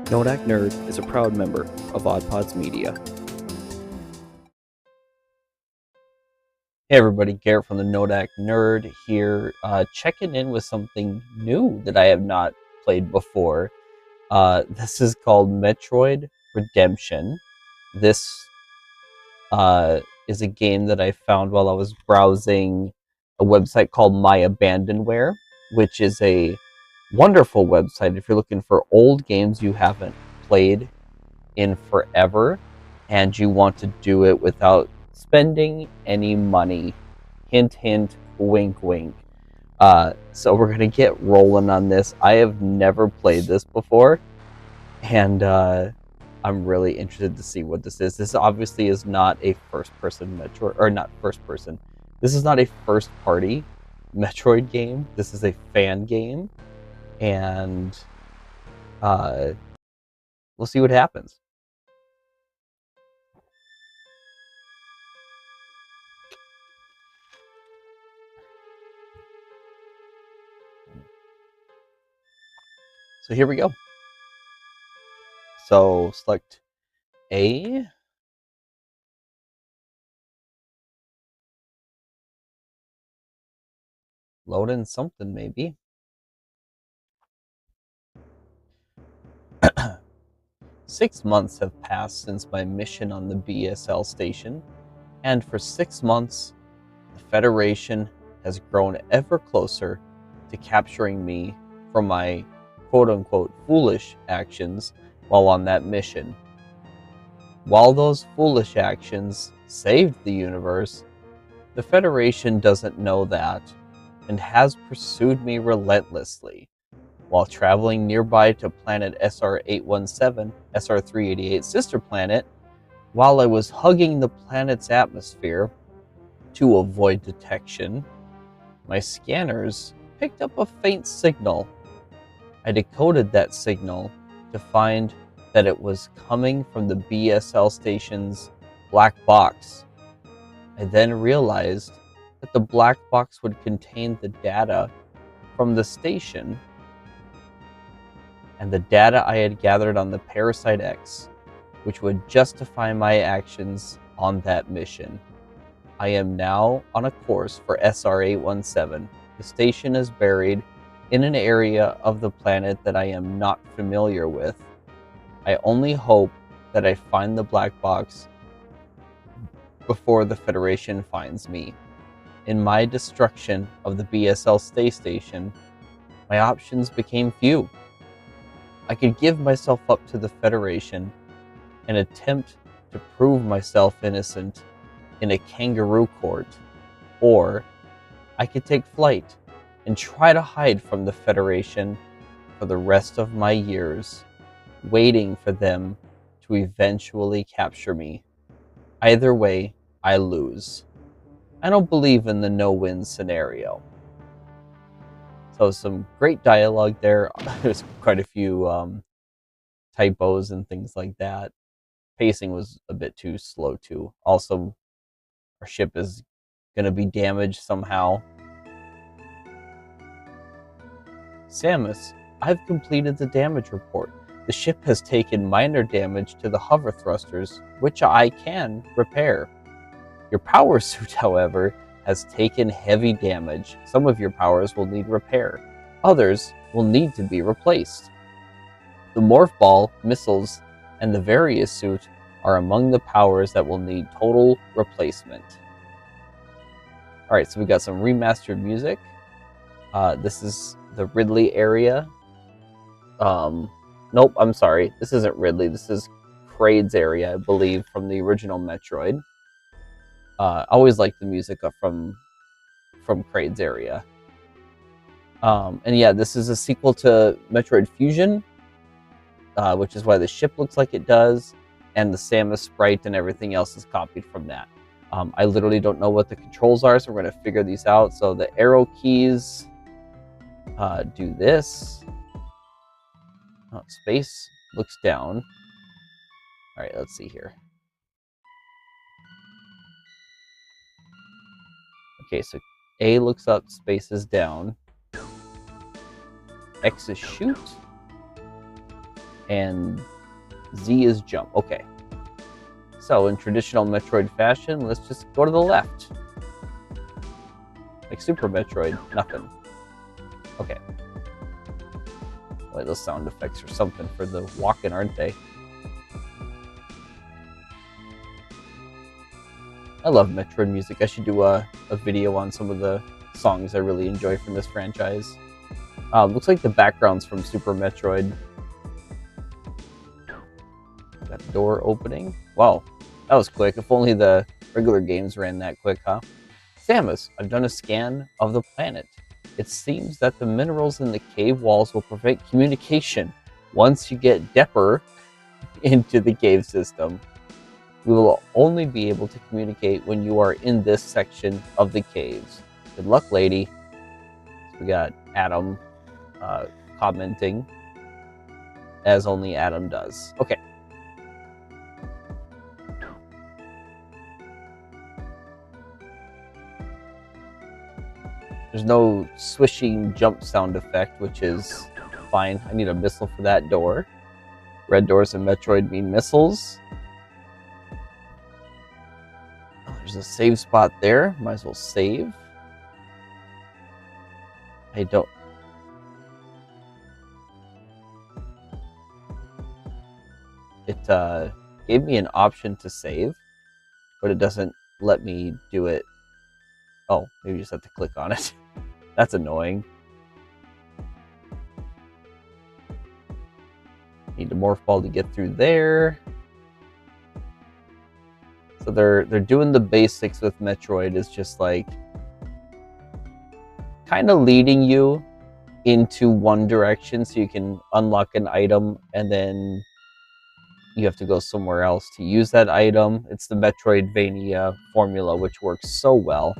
NoDak Nerd is a proud member of OddPods Media. Hey everybody, Garrett from the NoDak Nerd here, checking in with something new that I have not played before. This is called Metroid Redemption. This is a game that I found while I was browsing a website called My Abandonware, which is a wonderful website if you're looking for old games you haven't played in forever and you want to do it without spending any money. Hint, hint, wink, wink. So we're going to get rolling on this. I have never played this before, and I'm really interested to see what this is. This obviously is not a first-person Metroid, or not first-person. This is not a first-party Metroid game. This is a fan game, and we'll see what happens. So here we go. So select A. Load in something maybe. Six months have passed since my mission on the BSL station, and for 6 months, the Federation has grown ever closer to capturing me for my quote-unquote foolish actions while on that mission. While those foolish actions saved the universe, the Federation doesn't know that and has pursued me relentlessly. While traveling nearby to planet SR-817, SR-388's sister planet, while I was hugging the planet's atmosphere to avoid detection, my scanners picked up a faint signal. I decoded that signal to find that it was coming from the BSL station's black box. I then realized that the black box would contain the data from the station and the data I had gathered on the Parasite X, which would justify my actions on that mission. I am now on a course for SR-817. The station is buried in an area of the planet that I am not familiar with. I only hope that I find the black box before the Federation finds me. In my destruction of the BSL space station, my options became few. I could give myself up to the Federation and attempt to prove myself innocent in a kangaroo court, or I could take flight and try to hide from the Federation for the rest of my years, waiting for them to eventually capture me. Either way, I lose. I don't believe in the no-win scenario. So some great dialogue there. There's quite a few typos and things like that. Pacing was a bit too slow too. Also, our ship is going to be damaged somehow. Samus, I've completed the damage report. The ship has taken minor damage to the hover thrusters, which I can repair. Your power suit, however, has taken heavy damage. Some of your powers will need repair. Others will need to be replaced. The Morph Ball, missiles, and the Various suit are among the powers that will need total replacement. Alright, so we got some remastered music. This is the Ridley area. Nope, I'm sorry. This isn't Ridley. This is Kraid's area, I believe, from the original Metroid. I always like the music from Kraid's area. And yeah, this is a sequel to Metroid Fusion, which is why the ship looks like it does, and the Samus sprite and everything else is copied from that. I literally don't know what the controls are, so we're going to figure these out. So the arrow keys do this. Oh, space looks down. All right, let's see here. Okay, so A looks up, space is down. X is shoot. And Z is jump. Okay. So in traditional Metroid fashion, let's just go to the left. Like Super Metroid, nothing. Okay. Boy, those sound effects are something for the walking, aren't they? I love Metroid music. I should do a video on some of the songs I really enjoy from this franchise. Looks like the background's from Super Metroid. Got the door opening. Wow, that was quick. If only the regular games ran that quick, huh? Samus, I've done a scan of the planet. It seems that the minerals in the cave walls will prevent communication. Once you get deeper into the cave system, we will only be able to communicate when you are in this section of the caves. Good luck, lady. So we got Adam commenting, as only Adam does. Okay. There's no swishing jump sound effect, which is fine. I need a missile for that door. Red doors in Metroid mean missiles. Oh, there's a save spot there. Might as well save. I don't... It gave me an option to save, but it doesn't let me do it. Oh, maybe you just have to click on it. That's annoying. Need a morph ball to get through there. So they're doing the basics with Metroid. Is just like kind of leading you into one direction so you can unlock an item, and then you have to go somewhere else to use that item. It's the Metroidvania formula, which works so well.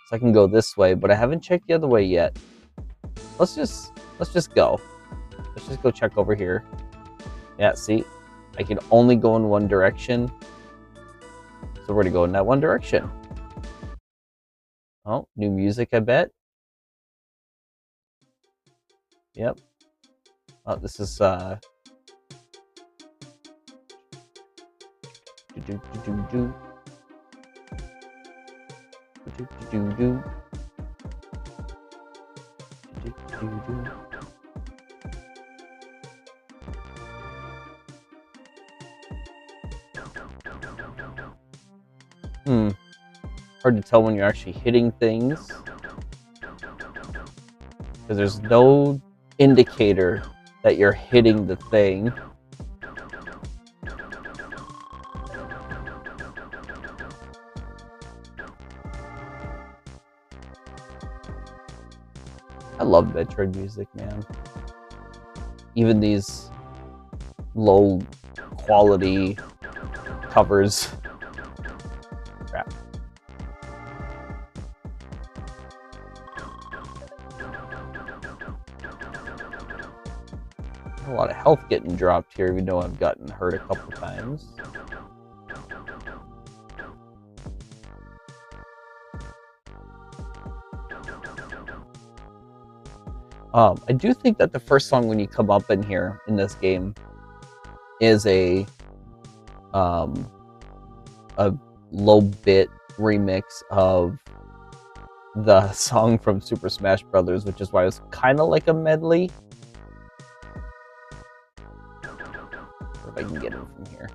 So I can go this way, but I haven't checked the other way yet. Let's just go. Let's just go check over here. Yeah, see? I can only go in one direction. So we're gonna go in that one direction. Oh, new music, I bet. Yep. Oh, this is hard to tell when you're actually hitting things, because there's no indicator that you're hitting the thing. I love Metroid music, man. Even these low quality covers. Crap. A lot of health getting dropped here, even though I've gotten hurt a couple times. I do think that the first song when you come up in here in this game is a low bit remix of the song from Super Smash Brothers, which is why it was kind of like a medley. If I can get him from here.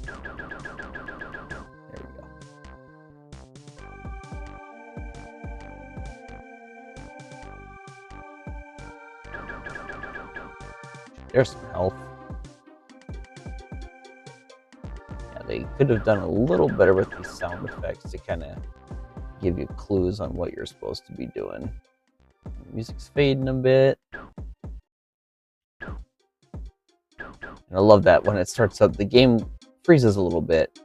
There we go. There's some health. Yeah, they could have done a little better with these sound effects to kind of give you clues on what you're supposed to be doing. The music's fading a bit. And I love that when it starts up, the game freezes a little bit.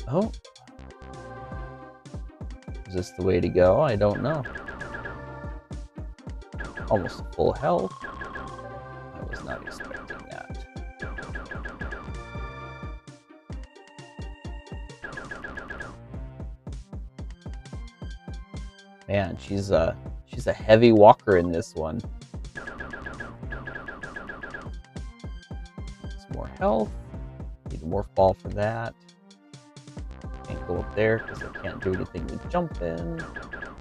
Oh. Is this the way to go? I don't know. Almost full health. I was not expecting that. Man, she's a heavy walker in this one. health. Need a morph ball for that. Can't go up there because I can't do anything with jumping.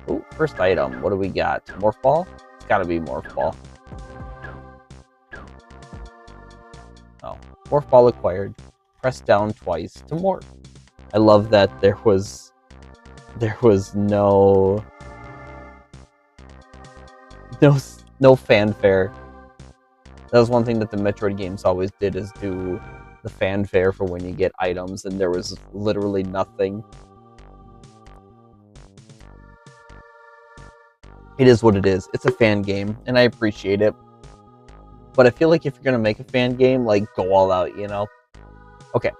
Oh, first item. What do we got? Morph ball? It's gotta be morph ball. Oh, morph ball acquired. Press down twice to morph. I love that there was no fanfare. That was one thing that the Metroid games always did, is do the fanfare for when you get items, and there was literally nothing. It is what it is. It's a fan game, and I appreciate it. But I feel like if you're gonna make a fan game, like, go all out, you know? Okay.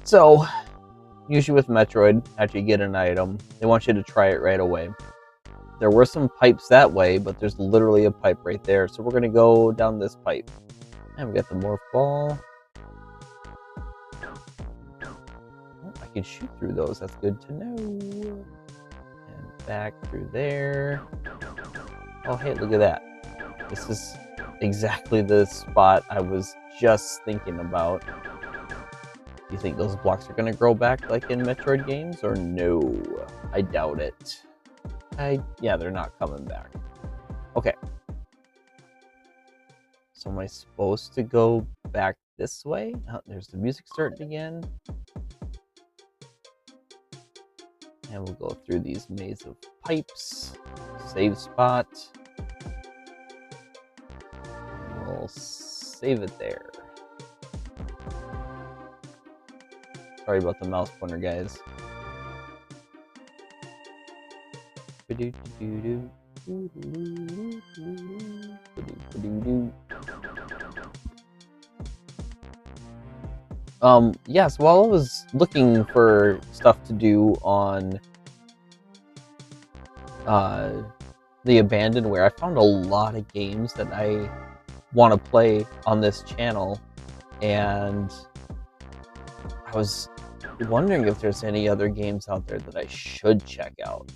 So, usually with Metroid, after you get an item, they want you to try it right away. There were some pipes that way, but there's literally a pipe right there. So we're going to go down this pipe. And we got the morph ball. Oh, I can shoot through those. That's good to know. And back through there. Oh, hey, look at that. This is exactly the spot I was just thinking about. Do you think those blocks are going to grow back like in Metroid games, or no? I doubt it. Yeah, they're not coming back. Okay. So am I supposed to go back this way? Oh, there's the music starting again. And we'll go through these maze of pipes. Save spot. And we'll save it there. Sorry about the mouse pointer, guys. Yes, while I was looking for stuff to do on the Abandonware, I found a lot of games that I want to play on this channel, and I was wondering if there's any other games out there that I should check out.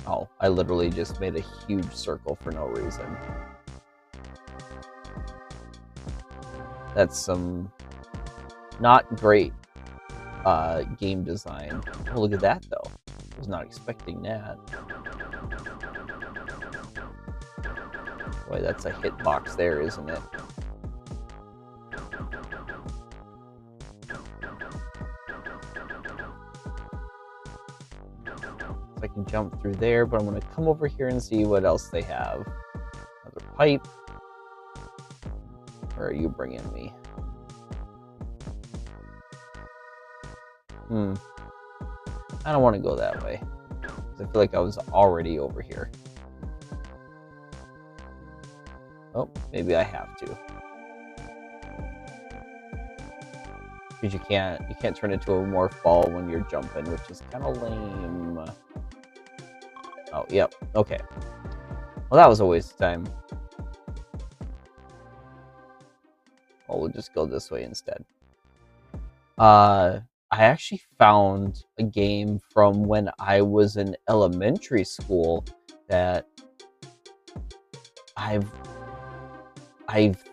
Oh, I literally just made a huge circle for no reason. That's some not great game design. Oh, look at that, though. I was not expecting that. Boy, that's a hitbox there, isn't it? I can jump through there, but I'm going to come over here and see what else they have. Another pipe. Where are you bringing me? I don't want to go that way, because I feel like I was already over here. Oh, maybe I have to. Because you can't turn into a morph ball when you're jumping, which is kind of lame. Oh, yep. Okay. Well, that was a waste of time. Well, we'll just go this way instead. I actually found a game from when I was in elementary school that I've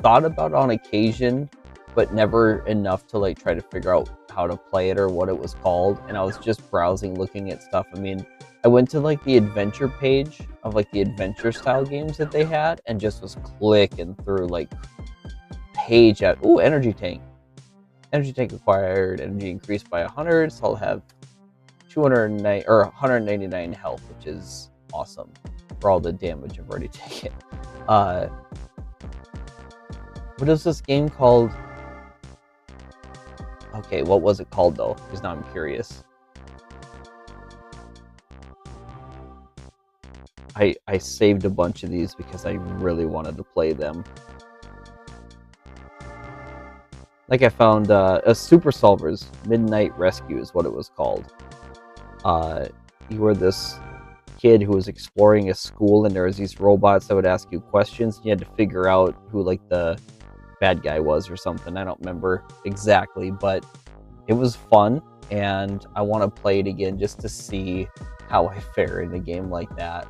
thought about on occasion, but never enough to like try to figure out how to play it or what it was called. And I was just browsing, looking at stuff. I mean, I went to like the adventure page of like the adventure style games that they had, and just was clicking through like page at, ooh, energy tank. Energy tank acquired, energy increased by 100, so I'll have 209 or 199 health, which is awesome for all the damage I've already taken. What is this game called? Okay, what was it called though? Because now I'm curious. I saved a bunch of these because I really wanted to play them. Like I found a Super Solvers Midnight Rescue is what it was called. You were this kid who was exploring a school, and there was these robots that would ask you questions, and you had to figure out who like the bad guy was or something. I don't remember exactly, but it was fun, and I want to play it again just to see how I fare in a game like that.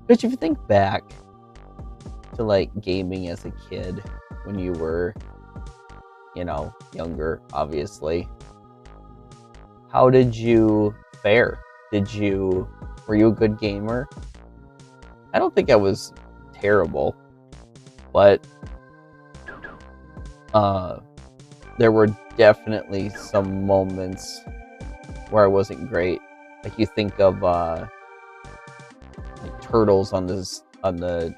But if you think back to like gaming as a kid when you were, you know, younger, obviously. How did you fare? Were you a good gamer? I don't think I was terrible, but there were definitely some moments where I wasn't great. Like you think of like turtles on the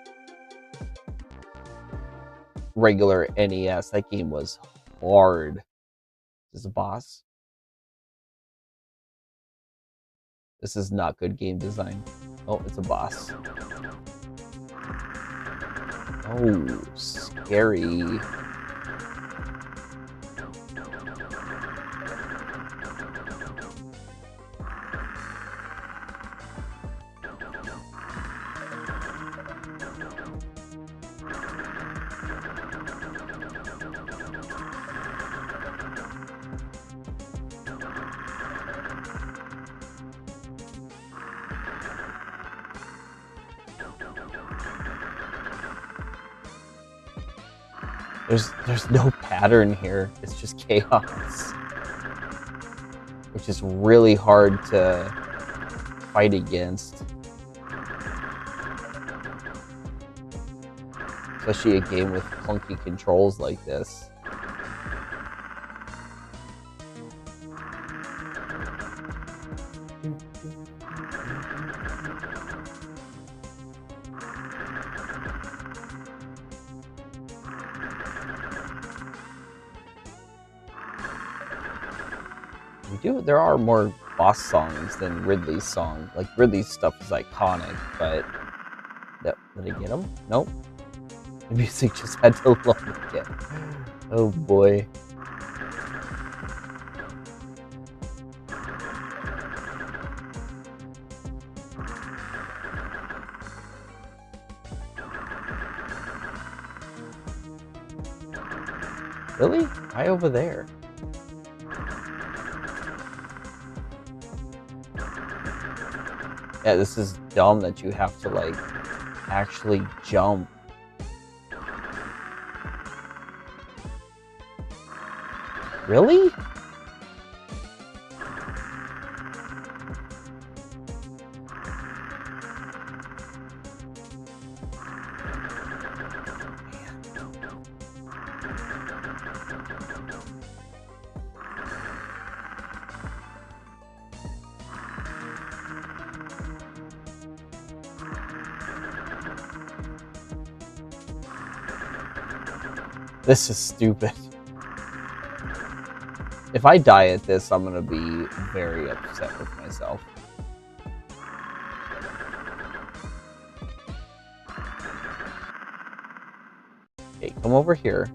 regular NES. That game was hard. This is a boss. This is not good game design. Oh, it's a boss. Oh, scary. There's no pattern here. It's just chaos, which is really hard to fight against, especially a game with clunky controls like this. There are more boss songs than Ridley's song. Like, Ridley's stuff is iconic, but... Did I get him? Nope. The music just had to look it. Oh boy. Really? Why over there? Yeah, this is dumb that you have to, like, actually jump. Really? This is stupid. If I die at this, I'm gonna be very upset with myself. Okay, come over here.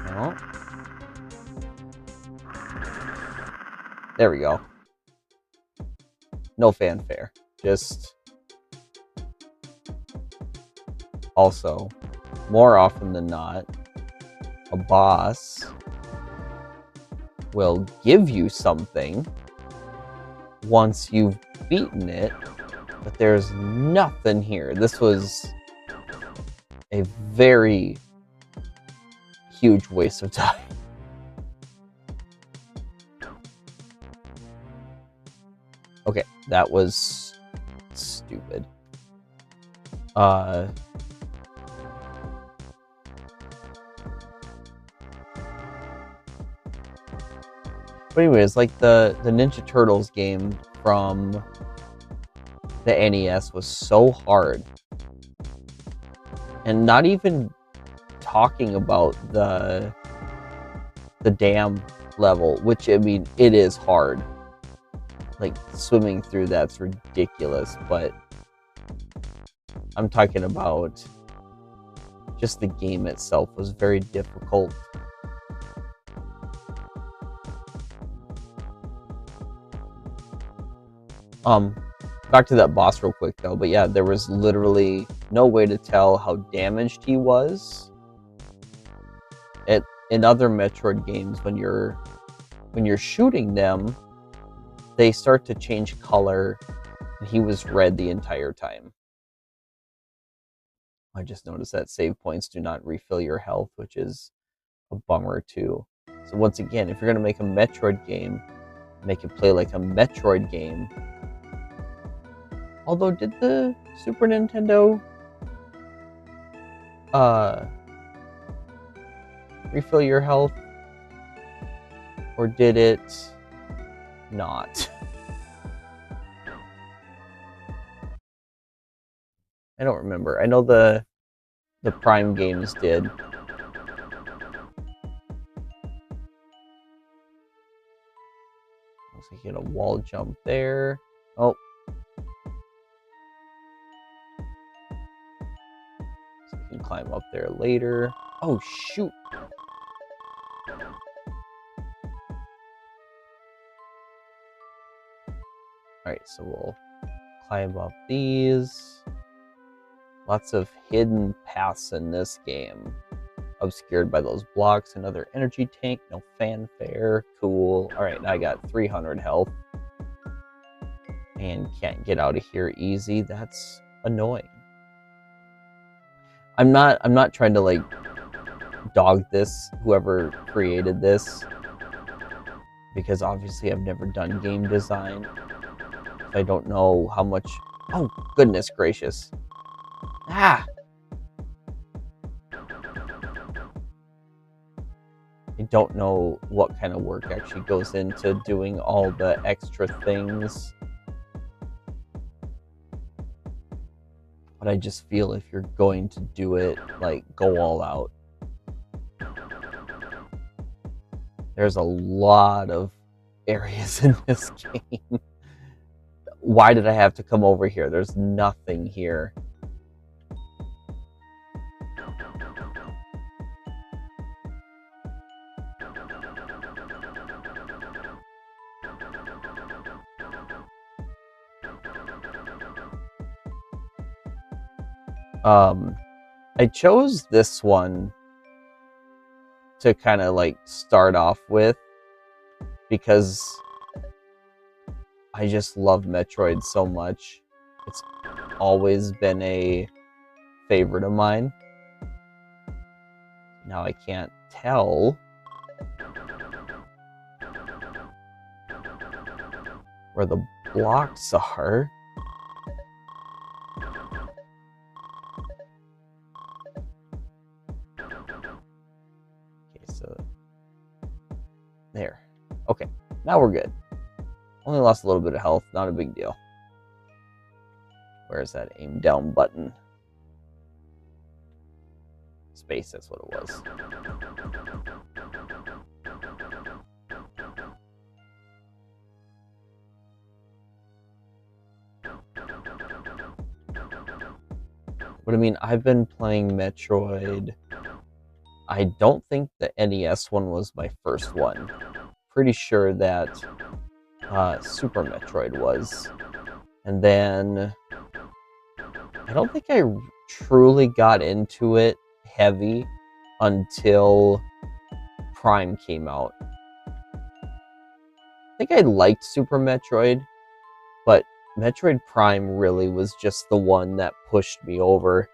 No. There we go. No fanfare. Just... Also, more often than not, a boss will give you something once you've beaten it, but there's nothing here. This was a very huge waste of time. Okay, that was stupid. But anyways, like the Ninja Turtles game from the NES was so hard. And not even talking about the dam level, which, I mean, it is hard. Like, swimming through that's ridiculous, but I'm talking about just the game itself was very difficult. Back to that boss real quick though, but yeah, there was literally no way to tell how damaged he was. In other Metroid games, when you're shooting them, they start to change color, and he was red the entire time. I just noticed that save points do not refill your health, which is a bummer too. So once again, if you're going to make a Metroid game, make it play like a Metroid game. Although, did the Super Nintendo refill your health? Or did it not? I don't remember. I know the Prime games did. Looks like you get a wall jump there. Oh. So you can climb up there later. Oh, shoot. Alright, so we'll climb up these. Lots of hidden paths in this game. Obscured by those blocks. Another energy tank. No fanfare. Cool. Alright, now I got 300 health. And can't get out of here easy. That's annoying. I'm not trying to like dog this, whoever created this, because obviously I've never done game design. I don't know how much. Oh, goodness gracious. Ah! I don't know what kind of work actually goes into doing all the extra things. But I just feel if you're going to do it, like, go all out. There's a lot of areas in this game. Why did I have to come over here? There's nothing here. I chose this one to kind of like start off with because I just love Metroid so much. It's always been a favorite of mine. Now I can't tell where the blocks are. Okay, so there. Okay, now we're good. Only lost a little bit of health, not a big deal. Where's that aim down button? Space, that's what it was. But I mean, I've been playing Metroid. I don't think the NES one was my first one. Pretty sure that Super Metroid was. And then I don't think I truly got into it heavy until Prime came out. I think I liked Super Metroid, but Metroid Prime really was just the one that pushed me over.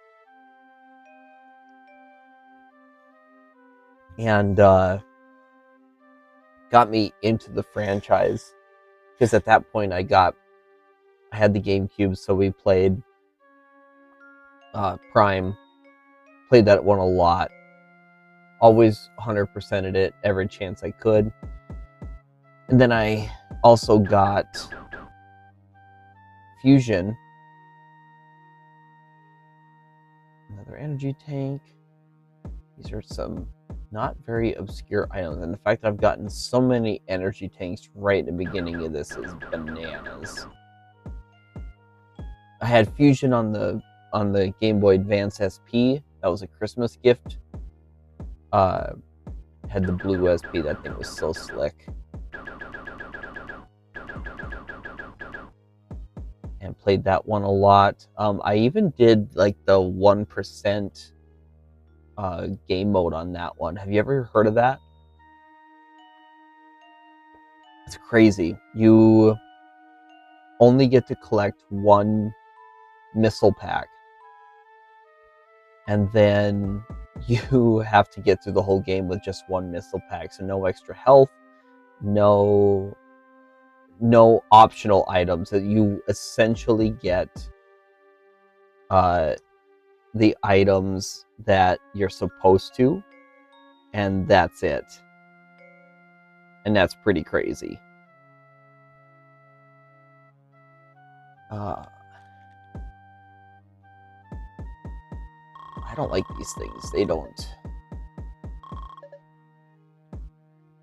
And got me into the franchise. Because at that point I had the GameCube, so we played Prime. Played that one a lot. Always 100%ed it every chance I could. And then I also got Fusion. Another energy tank. These are some not very obscure items. And the fact that I've gotten so many energy tanks right at the beginning of this is bananas. I had Fusion on the Game Boy Advance SP. That was a Christmas gift. Had the blue SP. That thing was so slick. And played that one a lot. I even did like the 1% game mode on that one. Have you ever heard of that? It's crazy. You only get to collect one missile pack. and then you have to get through the whole game with just one missile pack, so no extra health, no optional items. That you essentially get the items that you're supposed to, and that's it. And that's pretty crazy. I don't like these things. They're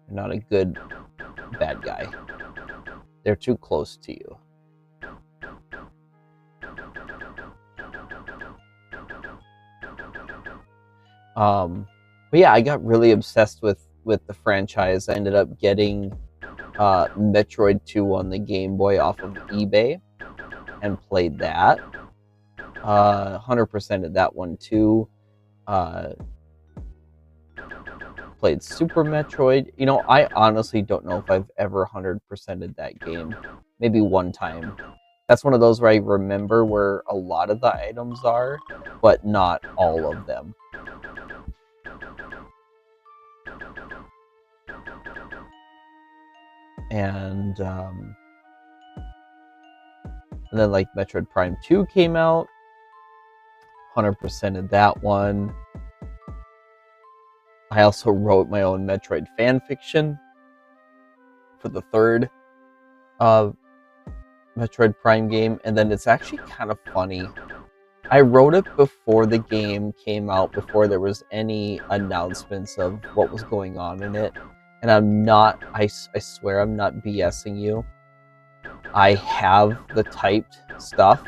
not a good bad guy. They're too close to you. But yeah, I got really obsessed with the franchise. I ended up getting Metroid 2 on the Game Boy off of eBay and played that. 100% of that one too. Played Super Metroid. You know, I honestly don't know if I've ever 100%ed that game. Maybe one time. That's one of those where I remember where a lot of the items are, but not all of them. And then like Metroid Prime 2 came out. 100%ed that one. I also wrote my own Metroid fan fiction for the third Metroid Prime game, and then it's actually kind of funny. I wrote it before the game came out, before there was any announcements of what was going on in it. And I'm not, I swear I'm not BSing you. I have the typed stuff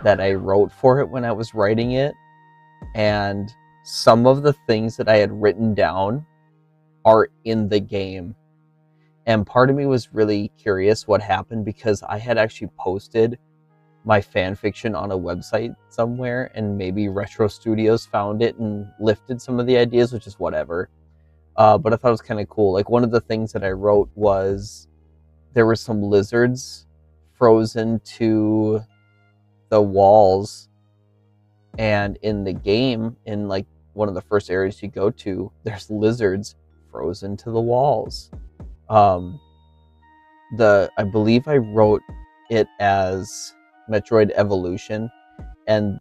that I wrote for it when I was writing it. And some of the things that I had written down are in the game. And part of me was really curious what happened, because I had actually posted my fan fiction on a website somewhere, and maybe Retro Studios found it and lifted some of the ideas, which is whatever. But I thought it was kind of cool. Like, one of the things that I wrote was there were some lizards frozen to the walls, and in the game, in like one of the first areas you go to, there's lizards frozen to the walls. I believe I wrote it as Metroid Evolution, and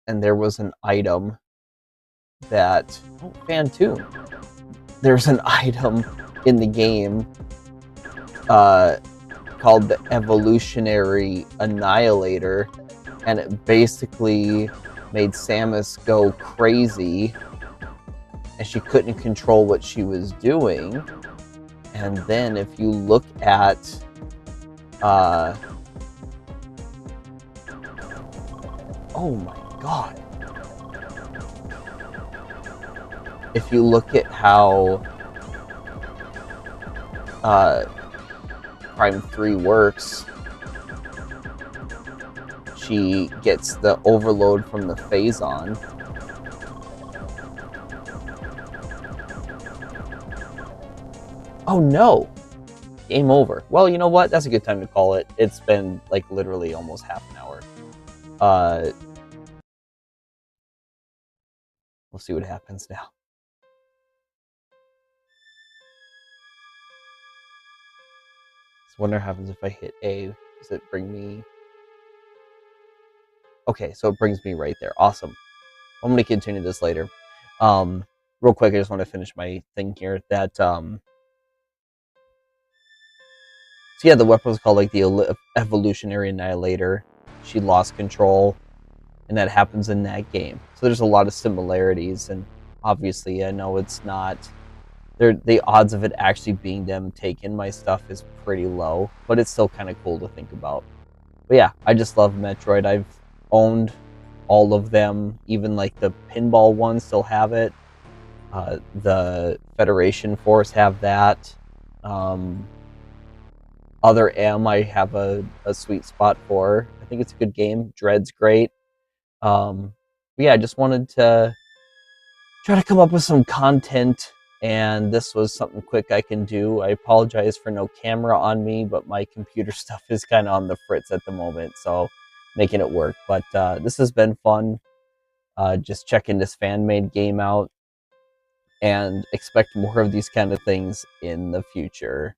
there was an item that fan tune. There's an item in the game called the Evolutionary Annihilator, and it basically made Samus go crazy, and she couldn't control what she was doing. And then if you look at oh my god. If you look at how Prime 3 works, she gets the overload from the Phazon. Oh no! Game over. Well, you know what? That's a good time to call it. It's been like literally almost half an hour. We'll see what happens now. So I wonder what happens if I hit A. Does it bring me... Okay, so it brings me right there. Awesome. I'm going to continue this later. Real quick, I just want to finish my thing here. That, so yeah, the weapon was called like the Evolutionary Annihilator. She lost control, and that happens in that game. So there's a lot of similarities, and obviously I know it's not... The odds of it actually being them taking my stuff is pretty low, but it's still kind of cool to think about. But yeah, I just love Metroid. I've owned all of them, even like the pinball ones still have it. The Federation Force have that. Other M I have a sweet spot for. I think it's a good game. Dread's great. But yeah, I just wanted to try to come up with some content, and this was something quick I can do. I apologize for no camera on me, but my computer stuff is kind of on the fritz at the moment, so making it work. But this has been fun. Just checking this fan-made game out, and expect more of these kind of things in the future.